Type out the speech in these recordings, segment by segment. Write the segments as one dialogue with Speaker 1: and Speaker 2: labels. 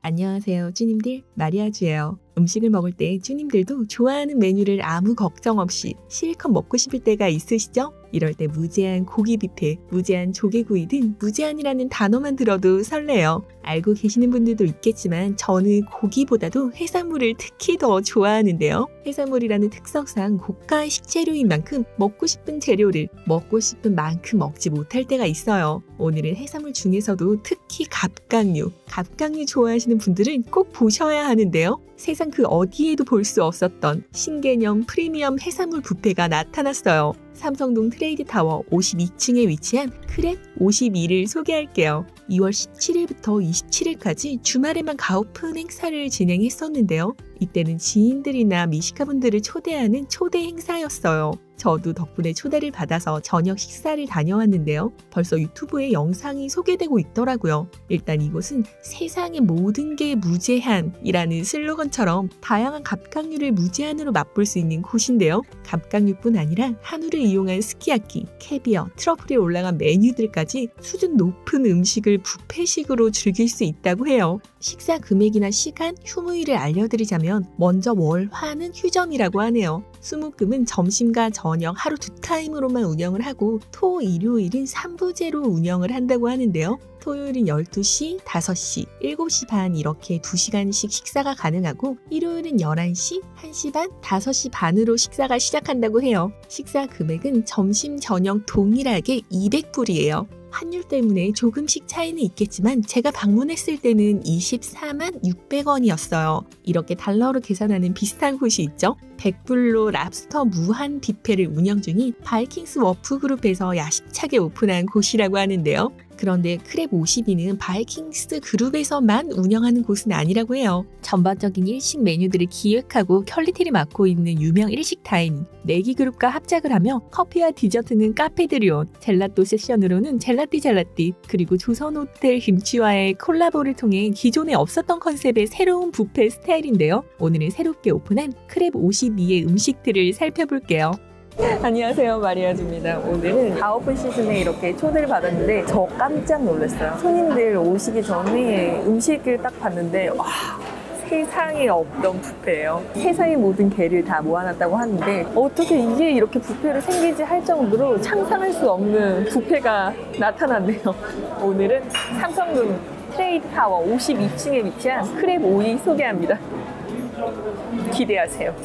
Speaker 1: 안녕하세요, 쭈님들. 마리아주예요. 음식을 먹을 때 쭈님들도 좋아하는 메뉴를 아무 걱정 없이 실컷 먹고 싶을 때가 있으시죠? 이럴 때 무제한 고기 뷔페, 무제한 조개구이 등 무제한이라는 단어만 들어도 설레요. 알고 계시는 분들도 있겠지만 저는 고기보다도 해산물을 특히 더 좋아하는데요. 해산물이라는 특성상 고가의 식재료인 만큼 먹고 싶은 재료를 먹고 싶은 만큼 먹지 못할 때가 있어요. 오늘은 해산물 중에서도 특히 갑각류 좋아하시는 분들은 꼭 보셔야 하는데요. 세상 그 어디에도 볼 수 없었던 신개념 프리미엄 해산물 뷔페가 나타났어요. 삼성동 트레이드타워 52층에 위치한 크랩 52를 소개할게요. 2월 17일부터 27일까지 주말에만 가오픈 행사를 진행했었는데요. 이때는 지인들이나 미식가분들을 초대하는 초대 행사였어요. 저도 덕분에 초대를 받아서 저녁 식사를 다녀왔는데요. 벌써 유튜브에 영상이 소개되고 있더라고요. 일단 이곳은 세상의 모든 게 무제한이라는 슬로건처럼 다양한 갑각류를 무제한으로 맛볼 수 있는 곳인데요. 갑각류뿐 아니라 한우를 이용한 스키야키, 캐비어, 트러플이 올라간 메뉴들까지 수준 높은 음식을 뷔페식으로 즐길 수 있다고 해요. 식사 금액이나 시간, 휴무일을 알려드리자면 먼저 월, 화는 휴점이라고 하네요. 수목금은 점심과 저녁 하루 2타임으로만 운영을 하고 토, 일요일은 3부제로 운영을 한다고 하는데요. 토요일은 12시, 5시, 7시 반 이렇게 2시간씩 식사가 가능하고 일요일은 11시, 1시 반, 5시 반으로 식사가 시작한다고 해요. 식사 금액은 점심, 저녁 동일하게 200불이에요. 환율 때문에 조금씩 차이는 있겠지만 제가 방문했을 때는 24만 600원이었어요. 이렇게 달러로 계산하는 비슷한 곳이 있죠. 100불로 랍스터 무한 뷔페를 운영 중인 바이킹스 워프그룹에서 야심차게 오픈한 곳이라고 하는데요. 그런데 크랩 52는 바이킹스 그룹에서만 운영하는 곳은 아니라고 해요. 전반적인 일식 메뉴들을 기획하고 퀄리티를 맡고 있는 유명 일식 다이닝 내기그룹과 합작을 하며 커피와 디저트는 카페드리온, 젤라또 세션으로는 젤라띠, 그리고 조선호텔 김치와의 콜라보를 통해 기존에 없었던 컨셉의 새로운 뷔페 스타일인데요. 오늘은 새롭게 오픈한 크랩 52의 음식들을 살펴볼게요. 안녕하세요, 마리아주입니다. 오늘은 가오픈 시즌에 이렇게 초대를 받았는데 저 깜짝 놀랐어요. 손님들 오시기 전에 음식을 딱 봤는데 와, 세상에 없던 뷔페예요. 세상의 모든 게를 다 모아놨다고 하는데 어떻게 이게 이렇게 뷔페로 생기지 할 정도로 상상할 수 없는 뷔페가 나타났네요. 오늘은 삼성동 트레이드타워 52층에 위치한 크랩 52 소개합니다. 기대하세요.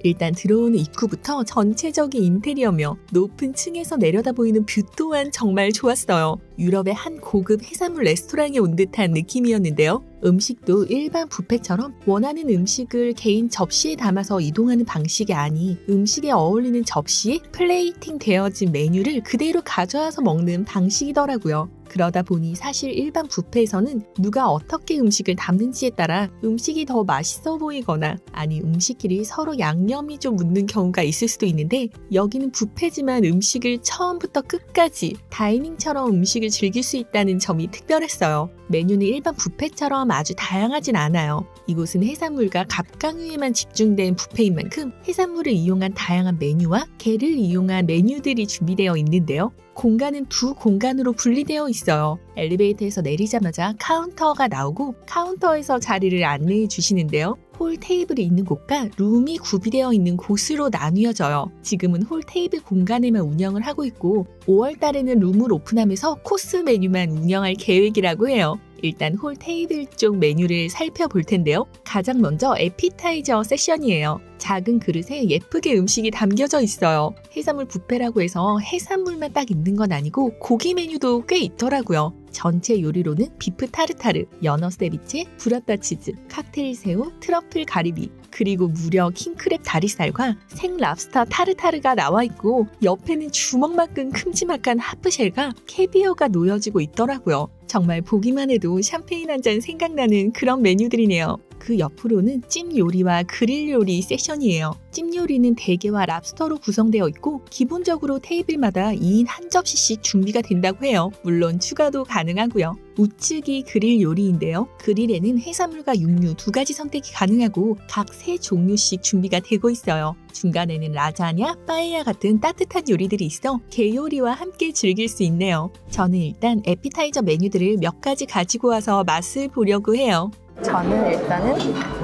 Speaker 1: 일단 들어오는 입구부터 전체적인 인테리어며 높은 층에서 내려다 보이는 뷰 또한 정말 좋았어요. 유럽의 한 고급 해산물 레스토랑에 온 듯한 느낌이었는데요. 음식도 일반 뷔페처럼 원하는 음식을 개인 접시에 담아서 이동하는 방식이 아닌 음식에 어울리는 접시에 플레이팅 되어진 메뉴를 그대로 가져와서 먹는 방식이더라고요. 그러다 보니 사실 일반 뷔페에서는 누가 어떻게 음식을 담는지에 따라 음식이 더 맛있어 보이거나 아니 음식끼리 서로 양념이 좀 묻는 경우가 있을 수도 있는데 여기는 뷔페지만 음식을 처음부터 끝까지 다이닝처럼 음식을 즐길 수 있다는 점이 특별했어요. 메뉴는 일반 뷔페처럼 아주 다양하진 않아요. 이곳은 해산물과 갑각류에만 집중된 뷔페인 만큼 해산물을 이용한 다양한 메뉴와 게를 이용한 메뉴들이 준비되어 있는데요. 공간은 두 공간으로 분리되어 있어요. 엘리베이터에서 내리자마자 카운터가 나오고 카운터에서 자리를 안내해 주시는데요. 홀 테이블이 있는 곳과 룸이 구비되어 있는 곳으로 나뉘어져요. 지금은 홀 테이블 공간에만 운영을 하고 있고 5월 달에는 룸을 오픈하면서 코스 메뉴만 운영할 계획이라고 해요. 일단 홀 테이블 쪽 메뉴를 살펴볼 텐데요. 가장 먼저 에피타이저 세션이에요. 작은 그릇에 예쁘게 음식이 담겨져 있어요. 해산물 뷔페라고 해서 해산물만 딱 있는 건 아니고 고기 메뉴도 꽤 있더라고요. 전체 요리로는 비프 타르타르, 연어 세비체, 브라타 치즈, 칵테일 새우, 트러플 가리비, 그리고 무려 킹크랩 다리살과 생 랍스터 타르타르가 나와 있고 옆에는 주먹만큼 큼지막한 하프쉘과 캐비어가 놓여지고 있더라고요. 정말 보기만 해도 샴페인 한 잔 생각나는 그런 메뉴들이네요. 그 옆으로는 찜 요리와 그릴 요리 세션이에요. 찜 요리는 대게와 랍스터로 구성되어 있고 기본적으로 테이블마다 2인 한 접시씩 준비가 된다고 해요. 물론 추가도 가능하고요. 우측이 그릴 요리인데요. 그릴에는 해산물과 육류 두 가지 선택이 가능하고 각 3종류씩 준비가 되고 있어요. 중간에는 라자냐, 빠에야 같은 따뜻한 요리들이 있어 게 요리와 함께 즐길 수 있네요. 저는 일단 에피타이저 메뉴들을 몇 가지 가지고 와서 맛을 보려고 해요. 저는 일단은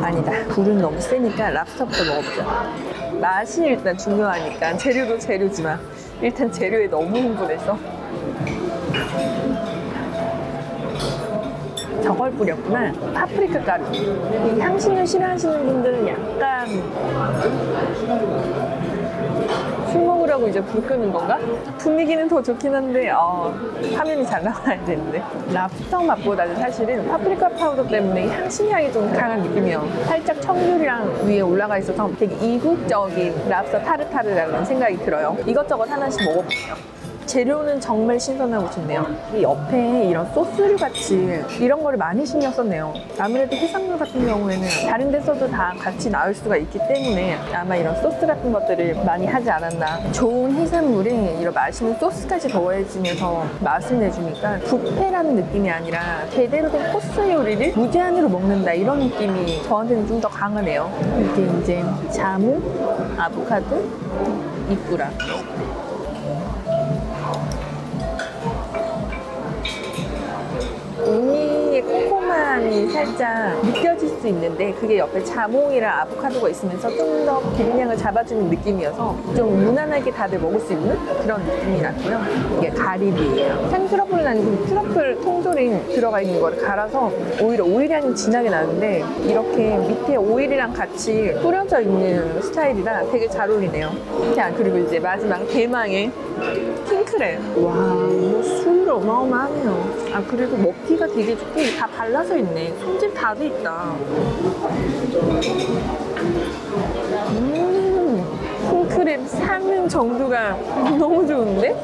Speaker 1: 아니다. 불은 너무 세니까 랍스터부터 먹어보자. 맛이 일단 중요하니까 재료도 재료지만 일단 재료에 너무 흥분해서 저걸 뿌렸구나. 파프리카 가루. 이 향신료 싫어하시는 분들은 약간 술 먹으라고 이제 불 끄는 건가? 분위기는 더 좋긴 한데 화면이 잘 나와야 되는데 랍스터 맛보다는 사실은 파프리카 파우더 때문에 향신향이 좀 강한 느낌이에요. 살짝 청귤이랑 위에 올라가 있어서 되게 이국적인 랍스터 타르타르라는 생각이 들어요. 이것저것 하나씩 먹어볼게요. 재료는 정말 신선하고 좋네요. 이 옆에 이런 소스류 같이 이런 거를 많이 신경 썼네요. 아무래도 해산물 같은 경우에는 다른 데서도 다 같이 나올 수가 있기 때문에 아마 이런 소스 같은 것들을 많이 하지 않았나. 좋은 해산물에 이런 맛있는 소스까지 더해지면서 맛을 내주니까 뷔페라는 느낌이 아니라 제대로 된 코스 요리를 무제한으로 먹는다 이런 느낌이 저한테는 좀 더 강하네요. 이게 이제 자무, 아보카도, 이꾸라. 우니의 콤콤함이 살짝 느껴질 수 있는데 그게 옆에 자몽이랑 아보카도가 있으면서 좀 더 기름량을 잡아주는 느낌이어서 좀 무난하게 다들 먹을 수 있는 그런 느낌이 났고요. 이게 가리비예요. 생트러플은 아니고 트러플 통조림 들어가 있는 거를 갈아서 오히려 오일향이 진하게 나는데 이렇게 밑에 오일이랑 같이 뿌려져 있는 스타일이라 되게 잘 어울리네요. 자, 그리고 이제 마지막 대망의 킹크랩. 와, 이거 술 어마어마하네요. 아, 그리고 먹기가 되게 좋게 다 발라져 있네. 손질 다 돼 있다. 킹크랩 사는 정도가 너무 좋은데?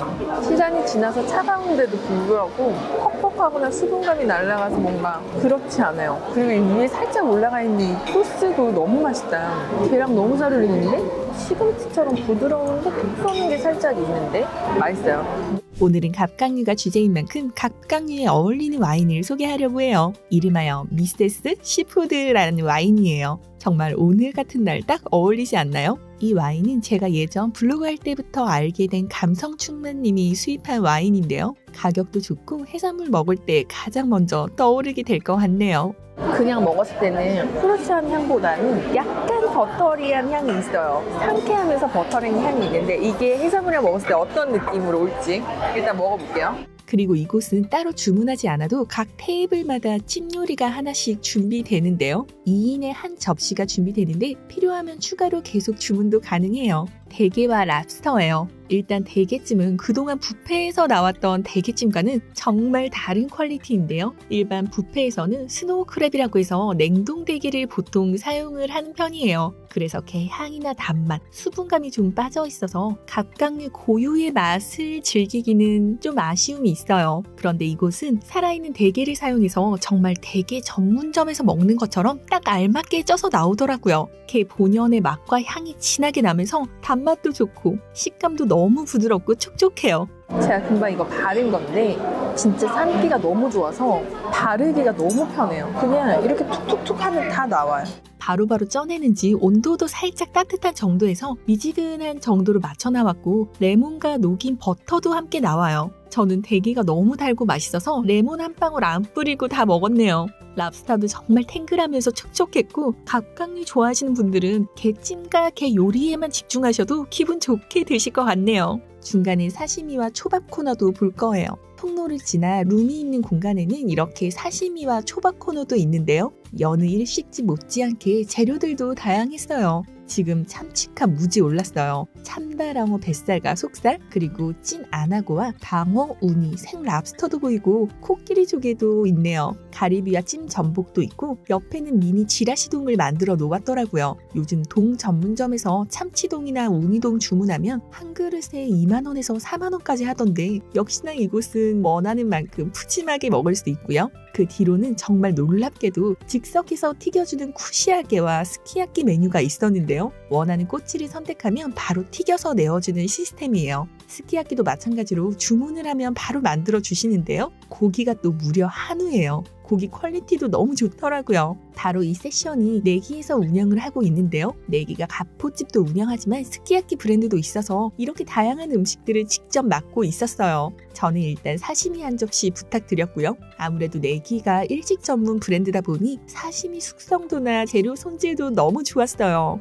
Speaker 1: 시간이 지나서 차가운데도 불구하고 퍽퍽하거나 수분감이 날아가서 뭔가 그렇지 않아요. 그리고 이 위에 살짝 올라가 있는 이 소스도 너무 맛있다. 걔랑 너무 잘 어울리는데? 시금치처럼 부드러운데 독성인 게 살짝 있는데? 맛있어요.
Speaker 2: 오늘은 갑각류가 주제인 만큼 갑각류에 어울리는 와인을 소개하려고 해요. 이름하여 미세스 시푸드라는 와인이에요. 정말 오늘 같은 날 딱 어울리지 않나요? 이 와인은 제가 예전 블로그 할 때부터 알게 된 감성충만님이 수입한 와인인데요. 가격도 좋고 해산물 먹을 때 가장 먼저 떠오르게 될 것 같네요.
Speaker 1: 그냥 먹었을 때는 프루시한 향보다는 약간 버터리한 향이 있어요. 상쾌하면서 버터리한 향이 있는데 이게 해산물이랑 먹었을 때 어떤 느낌으로 올지 일단 먹어볼게요.
Speaker 2: 그리고 이곳은 따로 주문하지 않아도 각 테이블마다 찜 요리가 하나씩 준비되는데요. 2인에 한 접시가 준비되는데 필요하면 추가로 계속 주문도 가능해요. 대게와 랍스터예요. 일단 대게찜은 그동안 뷔페에서 나왔던 대게찜과는 정말 다른 퀄리티인데요. 일반 뷔페에서는 스노우 크랩이라고 해서 냉동 대게를 보통 사용을 하는 편이에요. 그래서 게 향이나 단맛, 수분감이 좀 빠져 있어서 갑각류 고유의 맛을 즐기기는 좀 아쉬움이 있어요. 그런데 이곳은 살아있는 대게를 사용해서 정말 대게 전문점에서 먹는 것처럼 딱 알맞게 쪄서 나오더라고요. 게 본연의 맛과 향이 진하게 나면서 단맛도 좋고 식감도 너무 부드럽고 촉촉해요.
Speaker 1: 제가 금방 이거 바른 건데 진짜 삶기가 너무 좋아서 바르기가 너무 편해요. 그냥 이렇게 툭툭툭 하면 다 나와요.
Speaker 2: 바로바로 쪄내는지 온도도 살짝 따뜻한 정도에서 미지근한 정도로 맞춰 나왔고 레몬과 녹인 버터도 함께 나와요. 저는 대게가 너무 달고 맛있어서 레몬 한 방울 안 뿌리고 다 먹었네요. 랍스터도 정말 탱글하면서 촉촉했고 갑각류 좋아하시는 분들은 게찜과 게 요리에만 집중하셔도 기분 좋게 드실 것 같네요. 중간에 사시미와 초밥 코너도 볼 거예요. 통로를 지나 룸이 있는 공간에는 이렇게 사시미와 초밥 코너도 있는데요. 여느 일식집 못지않게 재료들도 다양했어요. 지금 참치가 무지 올랐어요. 참다랑어 뱃살과 속살, 그리고 찐 아나고와 방어, 우니, 생 랍스터도 보이고 코끼리 조개도 있네요. 가리비와 찜 전복도 있고 옆에는 미니 지라시동을 만들어 놓았더라고요. 요즘 동 전문점에서 참치동이나 우니동 주문하면 한 그릇에 2만 원에서 4만 원까지 하던데 역시나 이곳은 원하는 만큼 푸짐하게 먹을 수 있고요. 그 뒤로는 정말 놀랍게도 즉석에서 튀겨주는 쿠시야게와 스키야키 메뉴가 있었는데요. 원하는 꼬치를 선택하면 바로 튀겨서 내어주는 시스템이에요.
Speaker 1: 스키야키도 마찬가지로 주문을 하면 바로 만들어 주시는데요. 고기가 또 무려 한우예요. 고기 퀄리티도 너무 좋더라고요. 바로 이 세션이 내기에서 운영을 하고 있는데요. 내기가 가포집도 운영하지만 스키야키 브랜드도 있어서 이렇게 다양한 음식들을 직접 맡고 있었어요. 저는 일단 사시미 한 접시 부탁드렸고요. 아무래도 내기가 일식 전문 브랜드다 보니 사시미 숙성도나 재료 손질도 너무 좋았어요.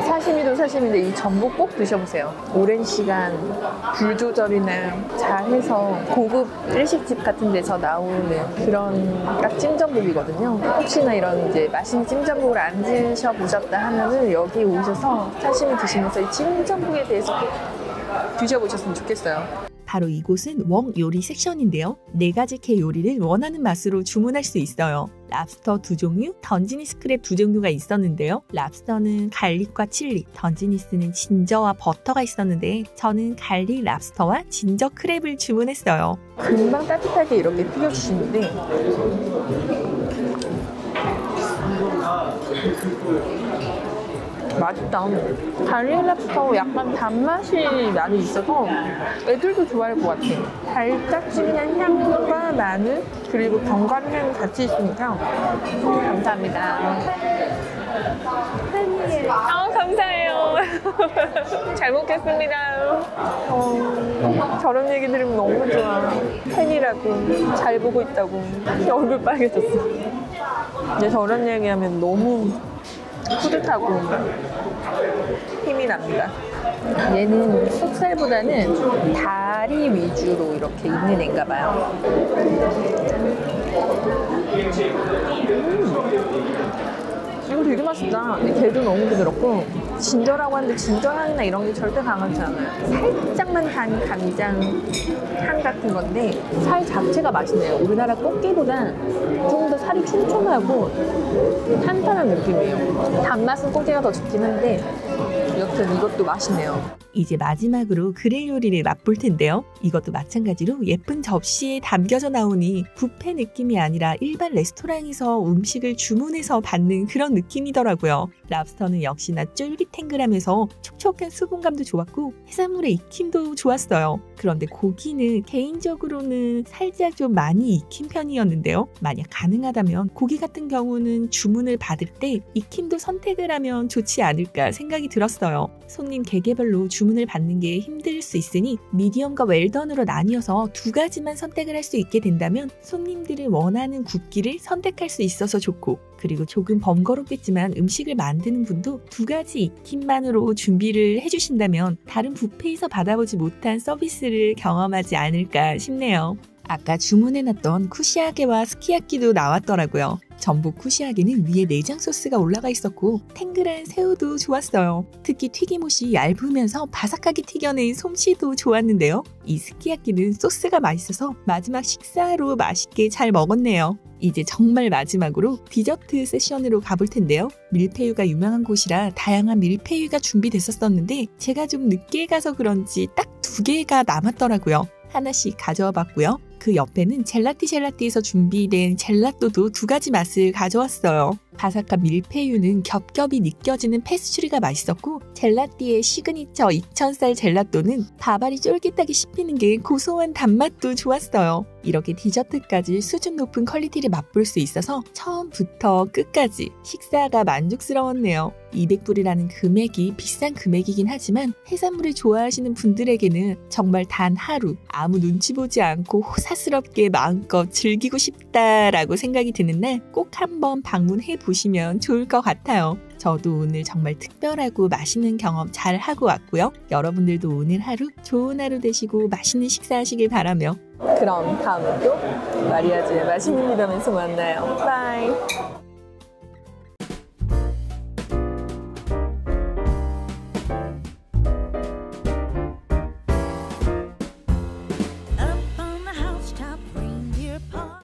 Speaker 2: 사시미도 사시미인데 이 전복 꼭 드셔보세요. 오랜 시간 불 조절이나 잘해서 고급 일식집 같은 데서 나오는 그런 딱 찜전복이거든요. 혹시나 이런 이제 맛있는 찜전복을 안 드셔보셨다 하면은 여기 오셔서 사시미 드시면서 이 찜전복에 대해서 꼭 드셔보셨으면 좋겠어요.
Speaker 1: 바로 이곳은 웡 요리 섹션인데요. 4가지 캐 요리를 원하는 맛으로 주문할 수 있어요. 랍스터 2종류, 던지니스 크랩 2종류가 있었는데요. 랍스터는 갈릭과 칠리, 던지니스는 진저와 버터가 있었는데 저는 갈릭 랍스터와 진저 크랩을 주문했어요.
Speaker 2: 금방 따뜻하게 이렇게 튀겨주시는데 맛있다. 갈릭 랍스터 약간 단맛이 많이 있어서 애들도 좋아할 것 같아요. 달짝지근한 향과 마늘 그리고 견과류향이 같이 있으니까 감사합니다. 팬이에요. 감사해요. 잘 먹겠습니다. 저런 얘기 들으면 너무 좋아. 팬이라고 잘 보고 있다고 얼굴 빨개졌어. 이제 저런 얘기하면 너무 뿌듯하고 힘이 납니다. 얘는 속살보다는 다리 위주로 이렇게 있는 애인가 봐요. 이거 되게 맛있다. 게도 너무 부드럽고 진저라고 하는데 진저 향이나 이런 게 절대 강하지 않아요. 살짝만 단 간장 향 같은 건데 살 자체가 맛있네요. 우리나라 꽃게보다 좀 더 살이 촘촘하고 탄탄한 느낌이에요. 단맛은 꽃게가 더 좋긴 한데 여튼 이것도 맛있네요.
Speaker 1: 이제 마지막으로 그릴 요리를 맛볼 텐데요. 이것도 마찬가지로 예쁜 접시에 담겨져 나오니 뷔페 느낌이 아니라 일반 레스토랑에서 음식을 주문해서 받는 그런 느낌이더라고요. 랍스터는 역시나 쫄깃탱글하면서 촉촉한 수분감도 좋았고 해산물의 익힘도 좋았어요. 그런데 고기는 개인적으로는 살짝 좀 많이 익힌 편이었는데요. 만약 가능하다면 고기 같은 경우는 주문을 받을 때 익힘도 선택을 하면 좋지 않을까 생각이 들었어요. 손님 개개별로 주문을 받는 게 힘들 수 있으니 미디엄과 웰던으로 나뉘어서 2가지만 선택을 할 수 있게 된다면 손님들이 원하는 굽기를 선택할 수 있어서 좋고, 그리고 조금 번거롭겠지만 음식을 만드는 분도 2가지 익힘만으로 준비를 해주신다면 다른 뷔페에서 받아보지 못한 서비스를 경험하지 않을까 싶네요. 아까 주문해놨던 쿠시아게와 스키야키도 나왔더라고요. 전복 쿠시아게는 위에 내장 소스가 올라가 있었고 탱글한 새우도 좋았어요. 특히 튀김옷이 얇으면서 바삭하게 튀겨낸 솜씨도 좋았는데요. 이 스키야키는 소스가 맛있어서 마지막 식사로 맛있게 잘 먹었네요. 이제 정말 마지막으로 디저트 세션으로 가볼 텐데요. 밀푀유가 유명한 곳이라 다양한 밀푀유가 준비됐었는데 제가 좀 늦게 가서 그런지 딱 2개가 남았더라고요. 하나씩 가져와 봤고요. 그 옆에는 젤라띠에서 준비된 젤라또도 2가지 맛을 가져왔어요. 바삭한 밀푀유는 겹겹이 느껴지는 페스츄리가 맛있었고, 젤라띠의 시그니처 2000살 젤라또는 밥알이 쫄깃하게 씹히는 게 고소한 단맛도 좋았어요. 이렇게 디저트까지 수준 높은 퀄리티를 맛볼 수 있어서 처음부터 끝까지 식사가 만족스러웠네요. 200불이라는 금액이 비싼 금액이긴 하지만 해산물을 좋아하시는 분들에게는 정말 단 하루 아무 눈치 보지 않고 호사스럽게 마음껏 즐기고 싶다라고 생각이 드는 날 꼭 한번 방문해 보시면 좋을 것 같아요. 저도 오늘 정말 특별하고 맛있는 경험 잘 하고 왔고요. 여러분들도 오늘 하루 좋은 하루 되시고 맛있는 식사하시길 바라며, 그럼 다음에 또 마리아주의 맛있는 미담에서 만나요. 바이.